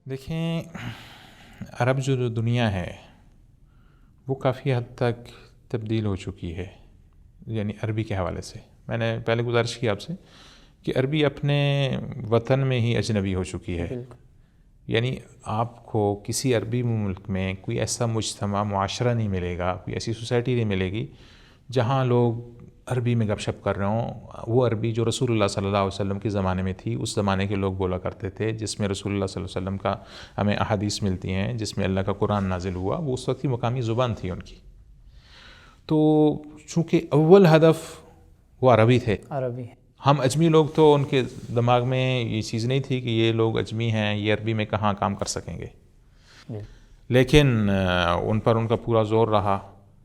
دیکھیں، عرب جو دنیا ہے وہ کافی حد تک تبدیل ہو چکی ہے، یعنی عربی کے حوالے سے میں نے پہلے گزارش کی آپ سے کہ عربی اپنے وطن میں ہی اجنبی ہو چکی ہے. یعنی آپ کو کسی عربی ملک میں کوئی ایسا مجتمع معاشرہ نہیں ملے گا، کوئی ایسی سوسائٹی نہیں ملے گی جہاں لوگ عربی میں گپ شپ کر رہے ہوں. وہ عربی جو رسول اللہ صلی اللہ علیہ وسلم کے زمانے میں تھی، اس زمانے کے لوگ بولا کرتے تھے، جس میں رسول اللہ صلی اللہ علیہ وسلم کا ہمیں احادیث ملتی ہیں، جس میں اللہ کا قرآن نازل ہوا، وہ اس وقت کی مقامی زبان تھی ان کی. تو چونکہ اول ہدف وہ عربی تھے، ہم اجمی لوگ تو ان کے دماغ میں یہ چیز نہیں تھی کہ یہ لوگ اجمی ہیں، یہ عربی میں کہاں کام کر سکیں گے. لیکن ان پر ان کا پورا زور رہا.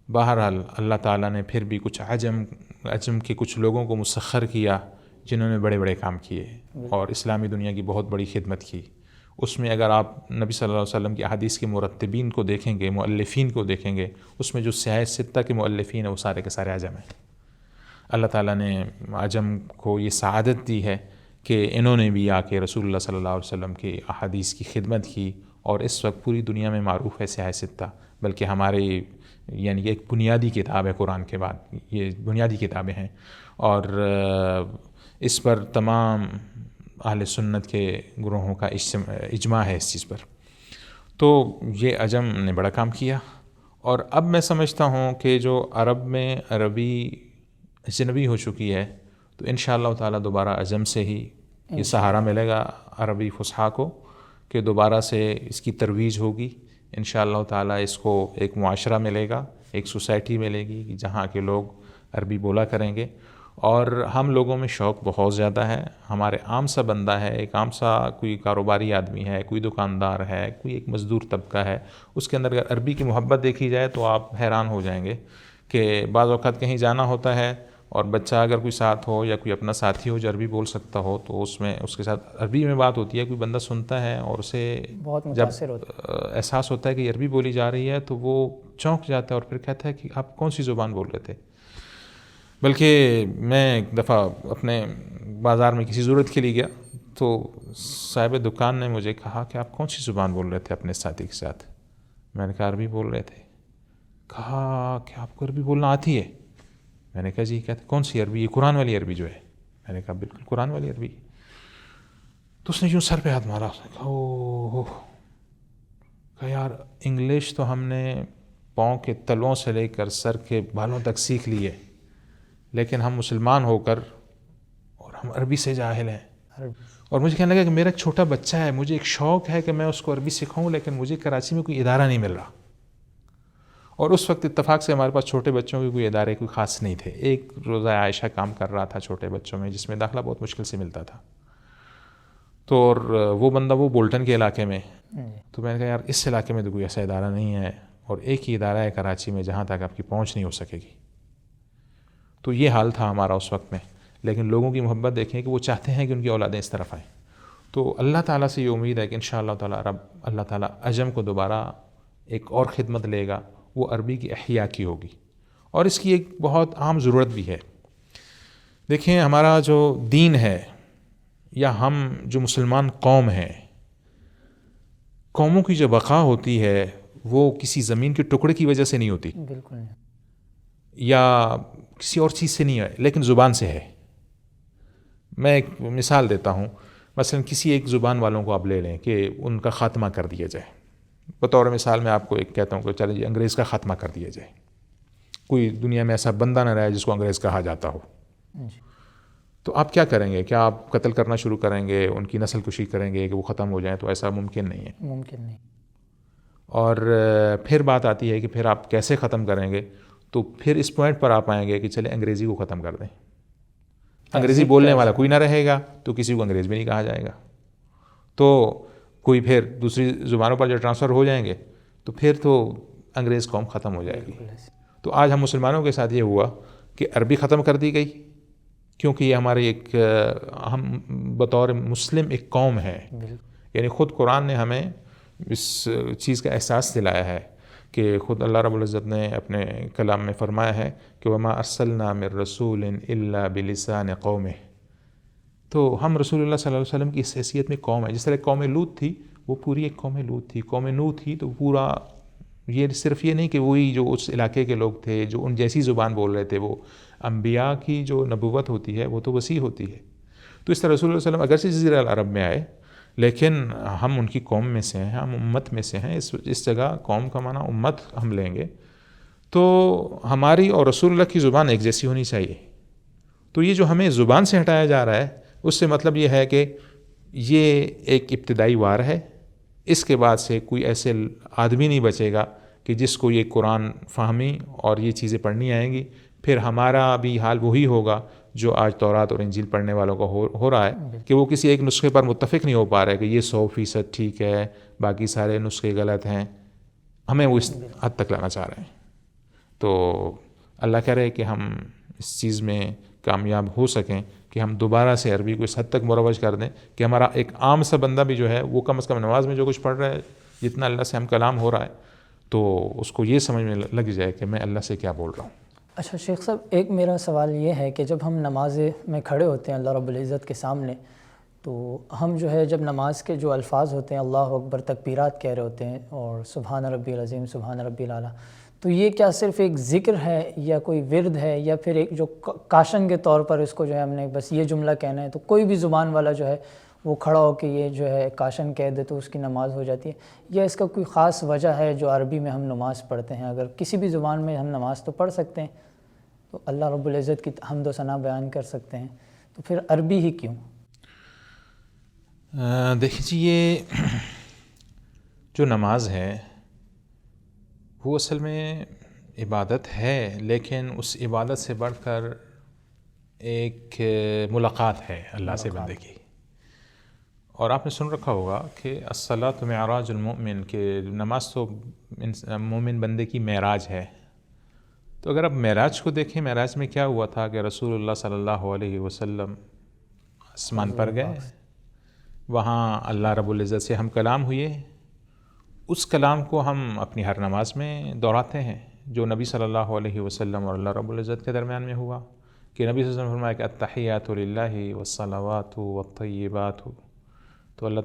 بہرحال اللہ تعالیٰ نے پھر بھی کچھ عجم کے کچھ لوگوں کو مسخر کیا جنہوں نے بڑے بڑے کام کیے اور اسلامی دنیا کی بہت بڑی خدمت کی. اس میں اگر آپ نبی صلی اللہ علیہ وسلم کی احادیث کے مرتبین کو دیکھیں گے، مؤلفین کو دیکھیں گے، اس میں جو سیاہ ستہ کے مؤلفین ہیں وہ سارے کے سارے عجم ہیں. اللہ تعالیٰ نے عجم کو یہ سعادت دی ہے کہ انہوں نے بھی آ کے رسول اللہ صلی اللہ علیہ وسلم کے احادیث کی خدمت کی، اور اس وقت پوری دنیا میں معروف ہے سیاہ ستہ. بلکہ ہمارے یعنی ایک بنیادی کتاب ہے قرآن کے بعد، یہ بنیادی کتابیں ہیں، اور اس پر تمام اہل سنت کے گروہوں کا اجماع ہے اس چیز پر. تو یہ عجم نے بڑا کام کیا. اور اب میں سمجھتا ہوں کہ جو عرب میں عربی اجنبی ہو چکی ہے، تو انشاءاللہ تعالیٰ دوبارہ عجم سے ہی یہ سہارا ملے گا عربی فصحا کو، کہ دوبارہ سے اس کی ترویج ہوگی. انشاءاللہ تعالیٰ اس کو ایک معاشرہ ملے گا، ایک سوسائٹی ملے گی کہ جہاں کے لوگ عربی بولا کریں گے. اور ہم لوگوں میں شوق بہت زیادہ ہے. ہمارے عام سا بندہ ہے، ایک عام سا کوئی کاروباری آدمی ہے، کوئی دکاندار ہے، کوئی ایک مزدور طبقہ ہے، اس کے اندر اگر عربی کی محبت دیکھی جائے تو آپ حیران ہو جائیں گے کہ بعض اوقات کہیں جانا ہوتا ہے اور بچہ اگر کوئی ساتھ ہو یا کوئی اپنا ساتھی ہو جو عربی بول سکتا ہو، تو اس میں اس کے ساتھ عربی میں بات ہوتی ہے. کوئی بندہ سنتا ہے اور اسے جب احساس ہوتا ہے کہ عربی بولی جا رہی ہے تو وہ چونک جاتا ہے اور پھر کہتا ہے کہ آپ کون سی زبان بول رہے تھے. بلکہ میں ایک دفعہ اپنے بازار میں کسی ضرورت کے لیے گیا تو صاحب دکان نے مجھے کہا کہ آپ کون سی زبان بول رہے تھے اپنے ساتھی کے ساتھ. میں نے کہا عربی بول رہے تھے. کہا کہ آپ کو عربی بولنا آتی ہے؟ میں نے کہا جی. کہتے کون سی عربی؟ یہ قرآن والی عربی جو ہے. میں نے کہا بالکل قرآن والی عربی. تو اس نے یوں سر پہ ہاتھ مارا. اس نے کہا اوہ، کہا یار انگلش تو ہم نے پاؤں کے تلووں سے لے کر سر کے بالوں تک سیکھ لی ہے، لیکن ہم مسلمان ہو کر اور ہم عربی سے جاہل ہیں. اور مجھے کہنے لگا کہ میرا ایک چھوٹا بچہ ہے، مجھے ایک شوق ہے کہ میں اس کو عربی سکھاؤں، لیکن مجھے کراچی میں کوئی ادارہ نہیں مل رہا. اور اس وقت اتفاق سے ہمارے پاس چھوٹے بچوں کے کوئی ادارے کوئی خاص نہیں تھے. ایک روزہ عائشہ کام کر رہا تھا چھوٹے بچوں میں، جس میں داخلہ بہت مشکل سے ملتا تھا. تو اور وہ بندہ وہ بولٹن کے علاقے میں. تو میں نے کہا یار اس علاقے میں تو کوئی ایسا ادارہ نہیں ہے، اور ایک ہی ادارہ ہے کراچی میں جہاں تک آپ کی پہنچ نہیں ہو سکے گی. تو یہ حال تھا ہمارا اس وقت میں. لیکن لوگوں کی محبت دیکھیں کہ وہ چاہتے ہیں کہ ان کی اولادیں اس طرف آئیں. تو اللہ تعالیٰ سے یہ امید ہے کہ انشاءاللہ تعالیٰ اللہ تعالیٰ عجم کو دوبارہ ایک اور خدمت لے گا، وہ عربی کی احیاء کی ہوگی. اور اس کی ایک بہت عام ضرورت بھی ہے. دیکھیں ہمارا جو دین ہے، یا ہم جو مسلمان قوم ہیں، قوموں کی جو بقا ہوتی ہے وہ کسی زمین کے ٹکڑے کی وجہ سے نہیں ہوتی، بالکل، یا کسی اور چیز سے نہیں ہے، لیکن زبان سے ہے. میں ایک مثال دیتا ہوں. مثلا کسی ایک زبان والوں کو آپ لے لیں کہ ان کا خاتمہ کر دیا جائے. بطور مثال میں آپ کو ایک کہتا ہوں کہ چلیں جی انگریز کا خاتمہ کر دیا جائے. کوئی دنیا میں ایسا بندہ نہ رہے جس کو انگریز کہا جاتا ہو. تو آپ کیا کریں گے؟ کیا آپ قتل کرنا شروع کریں گے، ان کی نسل کشی کریں گے کہ وہ ختم ہو جائیں؟ تو ایسا ممکن نہیں ہے. ممکن نہیں. اور پھر بات آتی ہے کہ پھر آپ کیسے ختم کریں گے؟ تو پھر اس پوائنٹ پر آپ آئیں گے کہ چلے انگریزی کو ختم کر دیں. انگریزی بولنے والا کوئی نہ رہے گا تو کسی کو انگریز بھی نہیں کہا جائے گا. تو کوئی پھر دوسری زبانوں پر جو ٹرانسفر ہو جائیں گے تو پھر تو انگریز قوم ختم ہو جائے گی. تو آج ہم مسلمانوں کے ساتھ یہ ہوا کہ عربی ختم کر دی گئی، کیونکہ یہ ہماری ایک ہم بطور مسلم ایک قوم ہے. یعنی خود قرآن نے ہمیں اس چیز کا احساس دلایا ہے کہ خود اللہ رب العزت نے اپنے کلام میں فرمایا ہے کہ وما ارسلنا من رسول الا بلسان قومه. تو ہم رسول اللہ صلی اللہ علیہ وسلم کی اس حیثیت میں قوم ہے. جس طرح قوم لوط تھی وہ پوری ایک قوم لوط تھی، قوم نوح تھی، تو پورا یہ صرف یہ نہیں کہ وہی جو اس علاقے کے لوگ تھے جو ان جیسی زبان بول رہے تھے. وہ انبیاء کی جو نبوت ہوتی ہے وہ تو وسیع ہوتی ہے. تو اس طرح رسول اللہ صلی اللہ علیہ وسلم اگرچہ جزیرہ العرب میں آئے لیکن ہم ان کی قوم میں سے ہیں، ہم امت میں سے ہیں. اس جگہ قوم کا معنی امت ہم لیں گے تو ہماری اور رسول اللہ کی زبان ایک جیسی ہونی چاہیے. تو یہ جو ہمیں زبان سے ہٹایا جا رہا ہے اس سے مطلب یہ ہے کہ یہ ایک ابتدائی وار ہے. اس کے بعد سے کوئی ایسے آدمی نہیں بچے گا کہ جس کو یہ قرآن فہمی اور یہ چیزیں پڑھنی آئیں گی. پھر ہمارا بھی حال وہی ہوگا جو آج تورات اور انجیل پڑھنے والوں کا ہو رہا ہے کہ وہ کسی ایک نسخے پر متفق نہیں ہو پا رہے کہ یہ 100% ٹھیک ہے، باقی سارے نسخے غلط ہیں. ہمیں وہ اس حد تک لانا چاہ رہے ہیں. تو اللہ کہہ رہے کہ ہم اس چیز میں کامیاب ہو سکیں کہ ہم دوبارہ سے عربی کو اس حد تک مروج کر دیں کہ ہمارا ایک عام سا بندہ بھی جو ہے وہ کم از کم نماز میں جو کچھ پڑھ رہا ہے، جتنا اللہ سے ہم کلام ہو رہا ہے، تو اس کو یہ سمجھ میں لگ جائے کہ میں اللہ سے کیا بول رہا ہوں. اچھا شیخ صاحب، ایک میرا سوال یہ ہے کہ جب ہم نماز میں کھڑے ہوتے ہیں اللہ رب العزت کے سامنے، تو ہم جو ہے جب نماز کے جو الفاظ ہوتے ہیں اللہ اکبر تکبیرات کہہ رہے ہوتے ہیں اور سبحان ربی العظیم سبحان ربی الاعلیٰ، تو یہ کیا صرف ایک ذکر ہے یا کوئی ورد ہے یا پھر ایک جو کاشن کے طور پر اس کو جو ہے ہم نے بس یہ جملہ کہنا ہے؟ تو کوئی بھی زبان والا جو ہے وہ کھڑا ہو کے یہ جو ہے کاشن کہہ دے تو اس کی نماز ہو جاتی ہے، یا اس کا کوئی خاص وجہ ہے جو عربی میں ہم نماز پڑھتے ہیں؟ اگر کسی بھی زبان میں ہم نماز تو پڑھ سکتے ہیں، تو اللہ رب العزت کی حمد و ثنا بیان کر سکتے ہیں، تو پھر عربی ہی کیوں؟ دیکھیے یہ جو نماز ہے وہ اصل میں عبادت ہے، لیکن اس عبادت سے بڑھ کر ایک ملاقات ہے اللہ سے بندے کی. اور آپ نے سن رکھا ہوگا کہ الصلاۃ معراج المؤمن، کہ نماز تو مومن بندے کی معراج ہے. تو اگر آپ معراج کو دیکھیں، معراج میں کیا ہوا تھا کہ رسول اللہ صلی اللہ علیہ وسلم آسمان پر گئے، وہاں اللہ رب العزت سے ہم کلام ہوئے. اس کلام کو ہم اپنی ہر نماز میں دہراتے ہیں جو نبی صلی اللہ علیہ وسلم اور اللہ رب العزت کے درمیان میں ہوا. کہ نبی صلی اللہ علیہ وسلم نے فرمایا کہ التحیات للہ والصلوات والطیبات. تو اللہ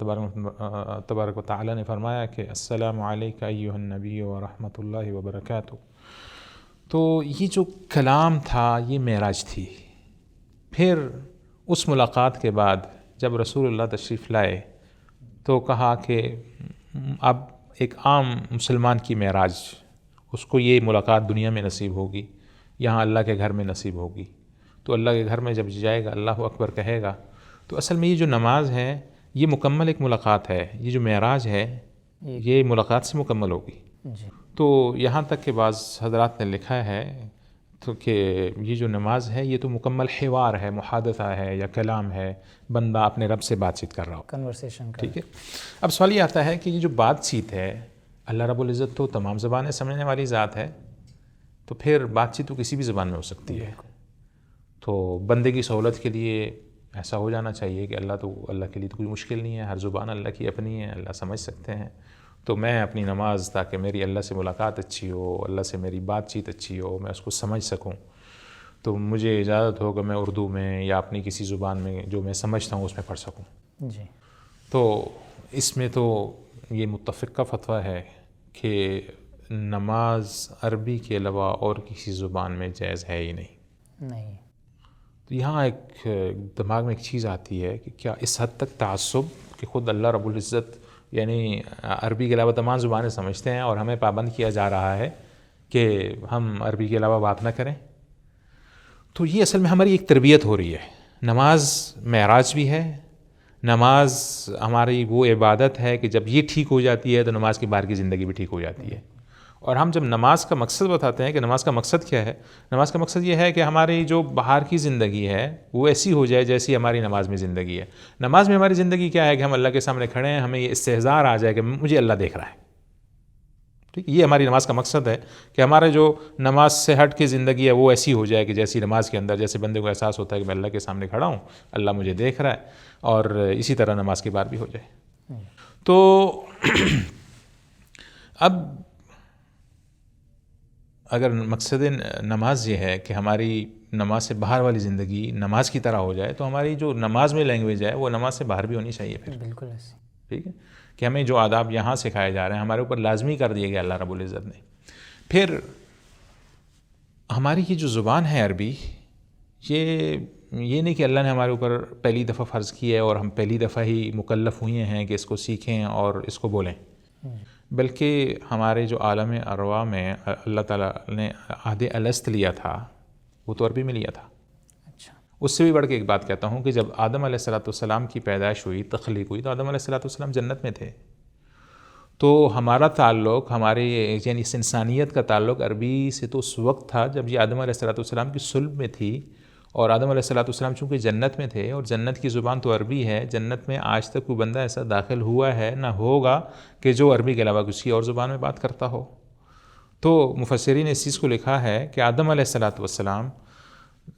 تبارک و تعالیٰ نے فرمایا کہ السلام علیک ایھا النبی ورحمۃ اللہ وبرکاتہ. تو یہ جو کلام تھا یہ معراج تھی. پھر اس ملاقات کے بعد جب رسول اللہ تشریف لائے تو کہا کہ اب ایک عام مسلمان کی معراج، اس کو یہ ملاقات دنیا میں نصیب ہوگی، یہاں اللہ کے گھر میں نصیب ہوگی. تو اللہ کے گھر میں جب جائے گا، اللہ اکبر کہے گا. تو اصل میں یہ جو نماز ہے یہ مکمل ایک ملاقات ہے. یہ جو معراج ہے یہ ملاقات سے مکمل ہوگی. تو یہاں تک کہ بعض حضرات نے لکھا ہے تو کہ یہ جو نماز ہے یہ تو مکمل حوار ہے، محادثہ ہے یا کلام ہے، بندہ اپنے رب سے بات چیت کر رہا ہو، کنورسیشن. ٹھیک ہے. اب سوال یہ آتا ہے کہ یہ جو بات چیت ہے، اللہ رب العزت تو تمام زبانیں سمجھنے والی ذات ہے، تو پھر بات چیت تو کسی بھی زبان میں ہو سکتی ہے. تو بندے کی سہولت کے لیے ایسا ہو جانا چاہیے کہ اللہ کے لیے تو کوئی مشکل نہیں ہے، ہر زبان اللہ کی اپنی ہے، اللہ سمجھ سکتے ہیں. تو میں اپنی نماز تاکہ میری اللہ سے ملاقات اچھی ہو، اللہ سے میری بات چیت اچھی ہو، میں اس کو سمجھ سکوں، تو مجھے اجازت ہو کہ میں اردو میں یا اپنی کسی زبان میں جو میں سمجھتا ہوں اس میں پڑھ سکوں. جی. تو اس میں تو یہ متفقہ فتویٰ ہے کہ نماز عربی کے علاوہ اور کسی زبان میں جائز ہے ہی نہیں. تو یہاں ایک دماغ میں ایک چیز آتی ہے کہ کیا اس حد تک تعصب کہ خود اللہ رب العزت یعنی عربی کے علاوہ تمام زبانیں سمجھتے ہیں اور ہمیں پابند کیا جا رہا ہے کہ ہم عربی کے علاوہ بات نہ کریں. تو یہ اصل میں ہماری ایک تربیت ہو رہی ہے. نماز معراج بھی ہے، نماز ہماری وہ عبادت ہے کہ جب یہ ٹھیک ہو جاتی ہے تو نماز کی باہر کی زندگی بھی ٹھیک ہو جاتی ہے. اور ہم جب نماز کا مقصد بتاتے ہیں کہ نماز کا مقصد کیا ہے، نماز کا مقصد یہ ہے کہ ہماری جو باہر کی زندگی ہے وہ ایسی ہو جائے جیسی ہماری نماز میں زندگی ہے. نماز میں ہماری زندگی کیا ہے کہ ہم اللہ کے سامنے کھڑے ہیں، ہمیں یہ استحضار آ جائے کہ مجھے اللہ دیکھ رہا ہے. ٹھیک، یہ ہماری نماز کا مقصد ہے کہ ہمارے جو نماز سے ہٹ کے زندگی ہے وہ ایسی ہو جائے کہ جیسی نماز کے اندر جیسے بندے کو احساس ہوتا ہے کہ میں اللہ کے سامنے کھڑا ہوں، اللہ مجھے دیکھ رہا ہے، اور اسی طرح نماز کے بعد بھی ہو جائے. تو اب اگر مقصد نماز یہ ہے کہ ہماری نماز سے باہر والی زندگی نماز کی طرح ہو جائے، تو ہماری جو نماز میں لینگویج ہے وہ نماز سے باہر بھی ہونی چاہیے پھر. بالکل ایسے. ٹھیک ہے کہ ہمیں جو آداب یہاں سکھائے جا رہے ہیں ہمارے اوپر لازمی کر دیے گئے اللہ رب العزت نے. پھر ہماری یہ جو زبان ہے عربی، یہ نہیں کہ اللہ نے ہمارے اوپر پہلی دفعہ فرض کی ہے اور ہم پہلی دفعہ ہی مکلف ہوئے ہیں کہ اس کو سیکھیں اور اس کو بولیں، بلکہ ہمارے جو عالم ارواح میں اللہ تعالیٰ نے عہد الست لیا تھا وہ تو عربی میں لیا تھا. اچھا. اس سے بھی بڑھ کے ایک بات کہتا ہوں کہ جب آدم علیہ السلام کی پیدائش ہوئی، تخلیق ہوئی، تو آدم علیہ السلام جنت میں تھے. تو ہمارا تعلق، ہمارے یعنی اس انسانیت کا تعلق عربی سے تو اس وقت تھا جب یہ آدم علیہ السلام کی صلب میں تھی. اور آدم علیہ السلام چونکہ جنت میں تھے اور جنت کی زبان تو عربی ہے، جنت میں آج تک کوئی بندہ ایسا داخل ہوا ہے نہ ہوگا کہ جو عربی کے علاوہ کسی اور زبان میں بات کرتا ہو. تو مفسرین نے اس چیز کو لکھا ہے کہ آدم علیہ السلام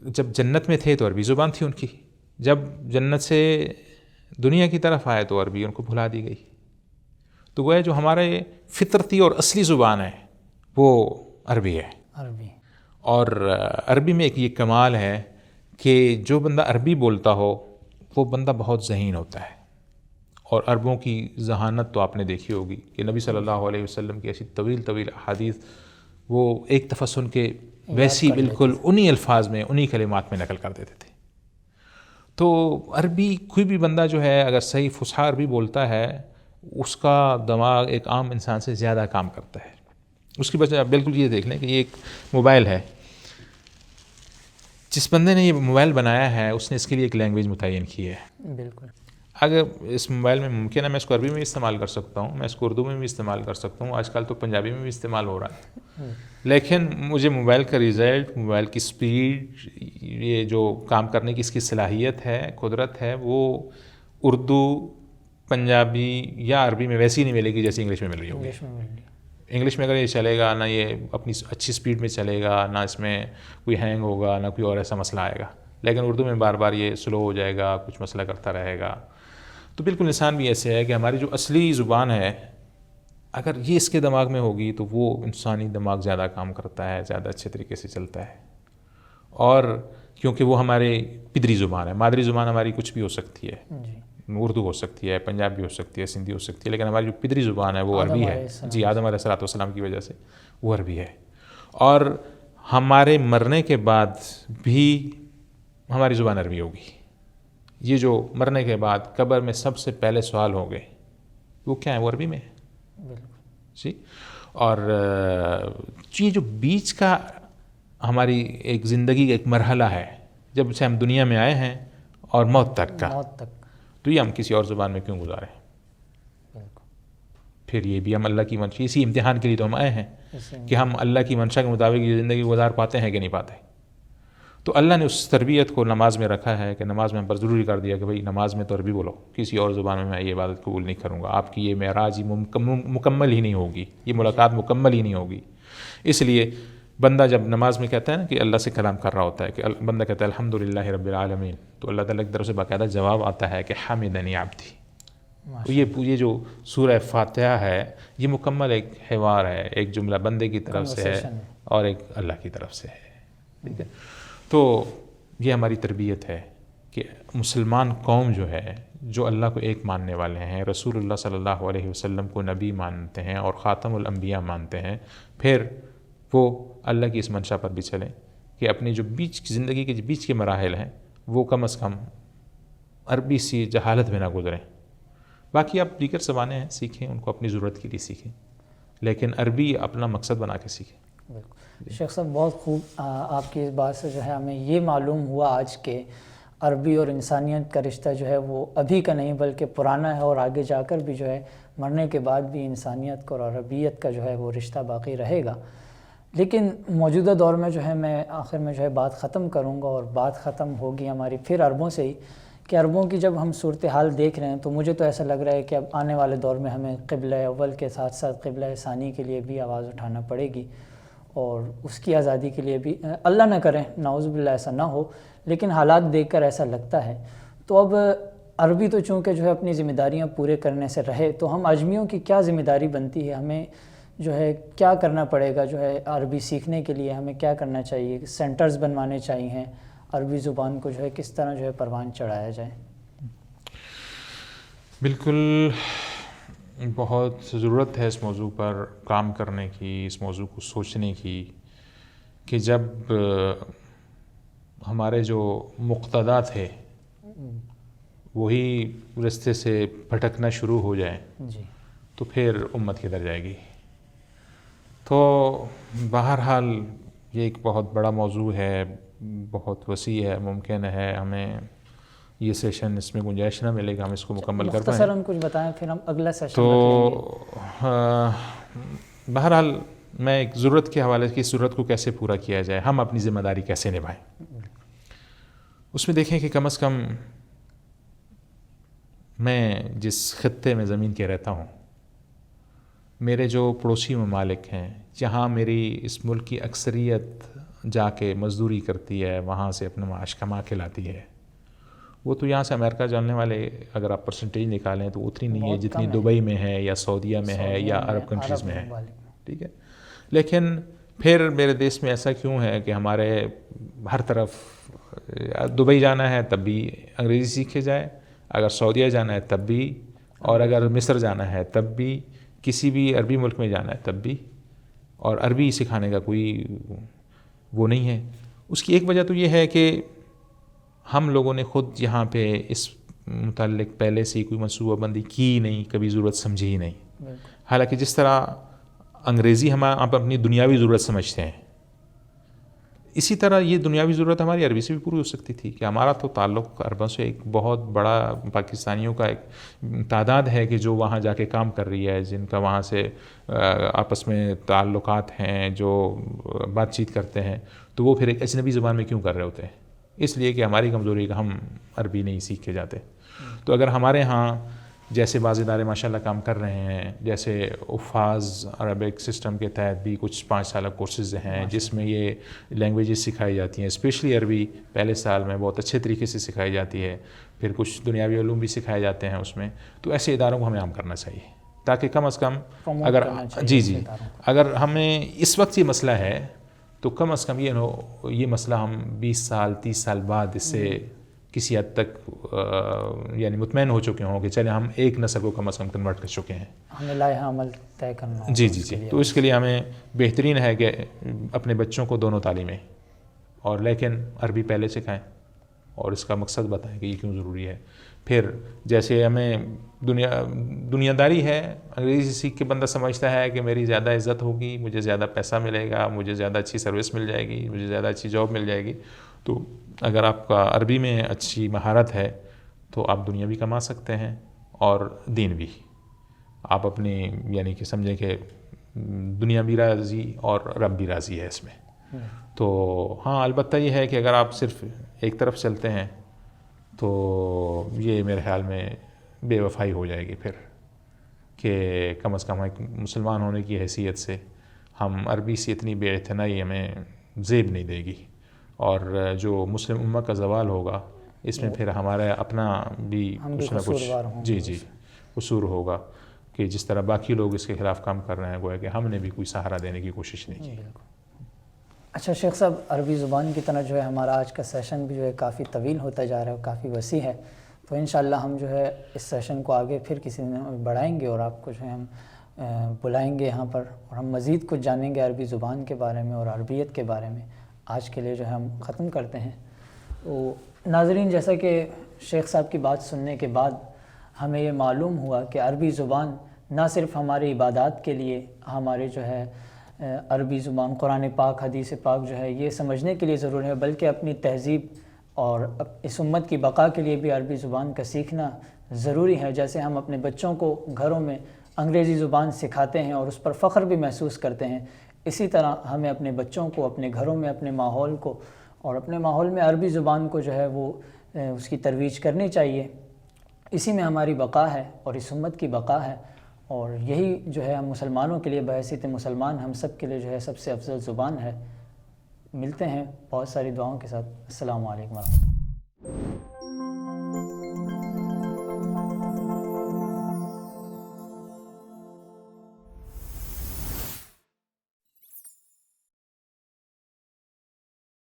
جب جنت میں تھے تو عربی زبان تھی ان کی، جب جنت سے دنیا کی طرف آئے تو عربی ان کو بھلا دی گئی. تو وہ جو ہمارے فطرتی اور اصلی زبان ہے وہ عربی ہے. عربی. اور عربی میں ایک یہ کمال ہے کہ جو بندہ عربی بولتا ہو وہ بندہ بہت ذہین ہوتا ہے. اور عربوں کی ذہانت تو آپ نے دیکھی ہوگی کہ نبی صلی اللہ علیہ وسلم کی ایسی طویل احادیث وہ ایک دفعہ سن کے ویسی بالکل انہی الفاظ میں انہی کلمات میں نقل کر دیتے تھے. تو عربی کوئی بھی بندہ جو ہے اگر صحیح فصحا عربی بولتا ہے اس کا دماغ ایک عام انسان سے زیادہ کام کرتا ہے. اس کی وجہ آپ بالکل یہ دیکھ لیں کہ یہ ایک موبائل ہے، جس بندے نے یہ موبائل بنایا ہے اس نے اس کے لیے ایک لینگویج متعین کی ہے. بالکل. اگر اس موبائل میں ممکن ہے میں اس کو عربی میں بھی استعمال کر سکتا ہوں، میں اس کو اردو میں بھی استعمال کر سکتا ہوں، آج کل تو پنجابی میں بھی استعمال ہو رہا ہے، لیکن مجھے موبائل کا رزلٹ، موبائل کی سپیڈ، یہ جو کام کرنے کی اس کی صلاحیت ہے، قدرت ہے، وہ اردو، پنجابی یا عربی میں ویسی نہیں ملے گی جیسے انگلش میں مل رہی ہوگی. انگلش میں اگر یہ چلے گا نہ یہ اپنی اچھی سپیڈ میں چلے گا، نہ اس میں کوئی ہینگ ہوگا، نہ کوئی اور ایسا مسئلہ آئے گا. لیکن اردو میں بار بار یہ سلو ہو جائے گا، کچھ مسئلہ کرتا رہے گا. تو بالکل انسان بھی ایسے ہے کہ ہماری جو اصلی زبان ہے اگر یہ اس کے دماغ میں ہوگی تو وہ انسانی دماغ زیادہ کام کرتا ہے، زیادہ اچھے طریقے سے چلتا ہے. اور کیونکہ وہ ہمارے پدری زبان ہے، مادری زبان ہماری کچھ بھی ہو سکتی ہے، اردو ہو سکتی ہے، پنجابی ہو سکتی ہے، سندھی ہو سکتی ہے، لیکن ہماری جو پدری زبان ہے وہ عربی ہے. جی، آدم علیہ السلام کی وجہ سے وہ عربی ہے. اور ہمارے مرنے کے بعد بھی ہماری زبان عربی ہوگی. یہ جو مرنے کے بعد قبر میں سب سے پہلے سوال ہوں گے وہ کیا ہے؟ وہ عربی میں ہے. جی. اور یہ جو بیچ کا ہماری ایک زندگی کا ایک مرحلہ ہے جب سے ہم دنیا میں آئے ہیں اور موت تک کا، تو یہ ہم کسی اور زبان میں کیوں گزاریں؟ پھر یہ بھی ہم اللہ کی منشا، اسی امتحان کے لیے تو ہم آئے ہیں کہ ہم اللہ کی منشا کے مطابق یہ زندگی گزار پاتے ہیں کہ نہیں پاتے. تو اللہ نے اس تربیت کو نماز میں رکھا ہے کہ نماز میں ہم پر ضروری کر دیا کہ بھئی نماز میں تو عربی بولو، کسی اور زبان میں یہ عبادت قبول نہیں کروں گا. آپ کی یہ معراج مکمل ہی نہیں ہوگی، یہ ملاقات مکمل ہی نہیں ہوگی. اس لیے بندہ جب نماز میں کہتا ہے نا کہ اللہ سے کلام کر رہا ہوتا ہے کہ بندہ کہتا ہے الحمدللہ رب العالمین، تو اللہ تعالیٰ کی طرف سے باقاعدہ جواب آتا ہے کہ حمدنی عبدی. تو یہ جو سورہ فاتحہ ہے یہ مکمل ایک حوار ہے، ایک جملہ بندے کی طرف سے ہے اور ایک اللہ کی طرف سے ہے. ٹھیک ہے. تو یہ ہماری تربیت ہے کہ مسلمان قوم جو ہے، جو اللہ کو ایک ماننے والے ہیں، رسول اللہ صلی اللہ علیہ وسلم کو نبی مانتے ہیں اور خاتم الانبیاء مانتے ہیں، پھر وہ اللہ کی اس منشا پر بھی چلیں کہ اپنی جو بیچ کی زندگی کے جو بیچ کے مراحل ہیں وہ کم از کم عربی سی جہالت میں نہ گزریں. باقی آپ دیگر زبانیں ہیں سیکھیں، ان کو اپنی ضرورت کے لیے سیکھیں، لیکن عربی اپنا مقصد بنا کے سیکھیں. بالکل. شیخ صاحب بہت خوب آپ کی اس بات سے جو ہے ہمیں یہ معلوم ہوا آج کہ عربی اور انسانیت کا رشتہ جو ہے وہ ابھی کا نہیں بلکہ پرانا ہے، اور آگے جا کر بھی جو ہے مرنے کے بعد بھی انسانیت کا اور عربیت کا جو ہے وہ رشتہ باقی رہے گا. لیکن موجودہ دور میں جو ہے میں آخر میں جو ہے بات ختم کروں گا، اور بات ختم ہوگی ہماری پھر عربوں سے ہی کہ عربوں کی جب ہم صورتحال دیکھ رہے ہیں تو مجھے تو ایسا لگ رہا ہے کہ اب آنے والے دور میں ہمیں قبلہ اول کے ساتھ ساتھ قبلہ ثانی کے لیے بھی آواز اٹھانا پڑے گی، اور اس کی آزادی کے لیے بھی اللہ نہ کرے، نعوذ باللہ ایسا نہ ہو، لیکن حالات دیکھ کر ایسا لگتا ہے. تو اب عربی تو چونکہ جو ہے اپنی ذمہ داریاں پورے کرنے سے رہے، تو ہم اجمیوں کی کیا ذمہ داری بنتی ہے؟ ہمیں جو ہے کیا کرنا پڑے گا جو ہے عربی سیکھنے کے لیے ہمیں کیا کرنا چاہیے؟ سینٹرز بنوانے چاہیے عربی زبان کو جو ہے کس طرح جو ہے پروان چڑھایا جائے؟ بالکل بہت ضرورت ہے اس موضوع پر کام کرنے کی، اس موضوع کو سوچنے کی کہ جب ہمارے جو مقتدا تھے وہی رستے سے بھٹکنا شروع ہو جائیں جی تو پھر امت کدھر جائے گی؟ تو بہرحال یہ ایک بہت بڑا موضوع ہے، بہت وسیع ہے، ممکن ہے ہمیں یہ سیشن اس میں گنجائش نہ ملے گا ہم اس کو مکمل کر پائیں۔ مختصراً کچھ بتائیں پھر ہم اگلا سیشن تو رکھ لیں گے۔ بہرحال میں ایک ضرورت کے حوالے کی ضرورت کو کیسے پورا کیا جائے، ہم اپنی ذمہ داری کیسے نبھائیں، اس میں دیکھیں کہ کم از کم میں جس خطے میں زمین کے رہتا ہوں، میرے جو پڑوسی ممالک ہیں جہاں میری اس ملک کی اکثریت جا کے مزدوری کرتی ہے، وہاں سے اپنا معاش کما کے لاتی ہے، وہ تو یہاں سے امریکہ جانے والے اگر آپ پرسنٹیج نکالیں تو اتنی نہیں ہے جتنی دبئی میں ہے یا سعودیہ میں ہے یا عرب کنٹریز میں ہے، ٹھیک ہے۔ لیکن پھر میرے دیش میں ایسا کیوں ہے کہ ہمارے ہر طرف دبئی جانا ہے تب بھی انگریزی سیکھے جائے، اگر سعودیہ جانا ہے تب بھی، اور اگر مصر جانا ہے تب بھی، کسی بھی عربی ملک میں جانا ہے تب بھی، اور عربی سکھانے کا کوئی وہ نہیں ہے۔ اس کی ایک وجہ تو یہ ہے کہ ہم لوگوں نے خود یہاں پہ اس متعلق پہلے سے کوئی منصوبہ بندی کی نہیں، کبھی ضرورت سمجھی ہی نہیں۔ حالانکہ جس طرح انگریزی ہم آپ اپنی دنیاوی ضرورت سمجھتے ہیں، اسی طرح یہ دنیاوی ضرورت ہماری عربی سے بھی پوری ہو سکتی تھی کہ ہمارا تو تعلق عربوں سے ایک بہت بڑا پاکستانیوں کا ایک تعداد ہے کہ جو وہاں جا کے کام کر رہی ہے، جن کا وہاں سے آپس میں تعلقات ہیں، جو بات چیت کرتے ہیں، تو وہ پھر ایک اجنبی زبان میں کیوں کر رہے ہوتے ہیں؟ اس لیے کہ ہماری کمزوری ہے کہ ہم عربی نہیں سیکھ کے جاتے۔ تو اگر ہمارے ہاں جیسے بعض ادارے ماشاءاللہ کام کر رہے ہیں، جیسے حفاظ عربک سسٹم کے تحت بھی کچھ 5 سالہ کورسز ہیں جس میں یہ لینگویجز سکھائی جاتی ہیں، اسپیشلی عربی پہلے سال میں بہت اچھے طریقے سے سکھائی جاتی ہے، پھر کچھ دنیاوی علوم بھی سکھائے جاتے ہیں اس میں، تو ایسے اداروں کو ہمیں عام کرنا چاہیے تاکہ کم از کم اگر جی اگر ہمیں اس وقت یہ مسئلہ ہے تو کم از کم یہ مسئلہ ہم 20 سال 30 سال بعد اس سے کسی حد تک یعنی مطمئن ہو چکے ہوں کہ چلے ہم ایک نسل کو کم از کم کنورٹ کر چکے ہیں، ہمیں لائحہ عمل طے کرنا جی تو اس کے لیے ہمیں بہترین ہے کہ اپنے بچوں کو دونوں تعلیمیں اور لیکن عربی پہلے سکھائیں اور اس کا مقصد بتائیں کہ یہ کیوں ضروری ہے۔ پھر جیسے ہمیں دنیا داری ہے، انگریزی سیکھ کے بندہ سمجھتا ہے کہ میری زیادہ عزت ہوگی، مجھے زیادہ پیسہ ملے گا، مجھے زیادہ اچھی سروس مل جائے گی، مجھے زیادہ اچھی جاب مل جائے گی۔ تو اگر آپ کا عربی میں اچھی مہارت ہے تو آپ دنیا بھی کما سکتے ہیں اور دین بھی، آپ اپنی یعنی کہ سمجھیں کہ دنیا بھی راضی اور رب بھی راضی ہے اس میں۔ تو ہاں البتہ یہ ہے کہ اگر آپ صرف ایک طرف چلتے ہیں تو یہ میرے خیال میں بے وفائی ہو جائے گی پھر، کہ کم از کم ایک مسلمان ہونے کی حیثیت سے ہم عربی سے اتنی بے اعتنائی ہمیں زیب نہیں دے گی، اور جو مسلم امت کا زوال ہوگا اس میں پھر ہمارا اپنا بھی کچھ نہ کچھ قصور ہوگا کہ جس طرح باقی لوگ اس کے خلاف کام کر رہے ہیں گویا کہ ہم نے بھی کوئی سہارا دینے کی کوشش نہیں کی۔ اچھا شیخ صاحب، عربی زبان کی طرح جو ہے ہمارا آج کا سیشن بھی جو ہے کافی طویل ہوتا جا رہا ہے، کافی وسیع ہے، تو انشاءاللہ ہم جو ہے اس سیشن کو آگے پھر کسی دن بڑھائیں گے اور آپ کو جو ہے ہم بلائیں گے یہاں پر اور ہم مزید کچھ جانیں گے عربی زبان کے بارے میں اور عربیت کے بارے میں۔ آج کے لیے جو ہے ہم ختم کرتے ہیں۔ تو ناظرین، جیسا کہ شیخ صاحب کی بات سننے کے بعد ہمیں یہ معلوم ہوا کہ عربی زبان نہ صرف ہماری عبادات کے لیے، ہمارے جو ہے عربی زبان قرآن پاک حدیث پاک جو ہے یہ سمجھنے کے لیے ضروری ہے، بلکہ اپنی تہذیب اور اس امت کی بقا کے لیے بھی عربی زبان کا سیکھنا ضروری ہے۔ جیسے ہم اپنے بچوں کو گھروں میں انگریزی زبان سکھاتے ہیں اور اس پر فخر بھی محسوس کرتے ہیں، اسی طرح ہمیں اپنے بچوں کو اپنے گھروں میں اپنے ماحول کو اور اپنے ماحول میں عربی زبان کو جو ہے وہ اس کی ترویج کرنی چاہیے۔ اسی میں ہماری بقا ہے اور اس امت کی بقا ہے، اور یہی جو ہے ہم مسلمانوں کے لیے بحیثیت مسلمان ہم سب کے لیے جو ہے سب سے افضل زبان ہے۔ ملتے ہیں بہت ساری دعاؤں کے ساتھ۔ السلام علیکم ورحمۃ اللہ۔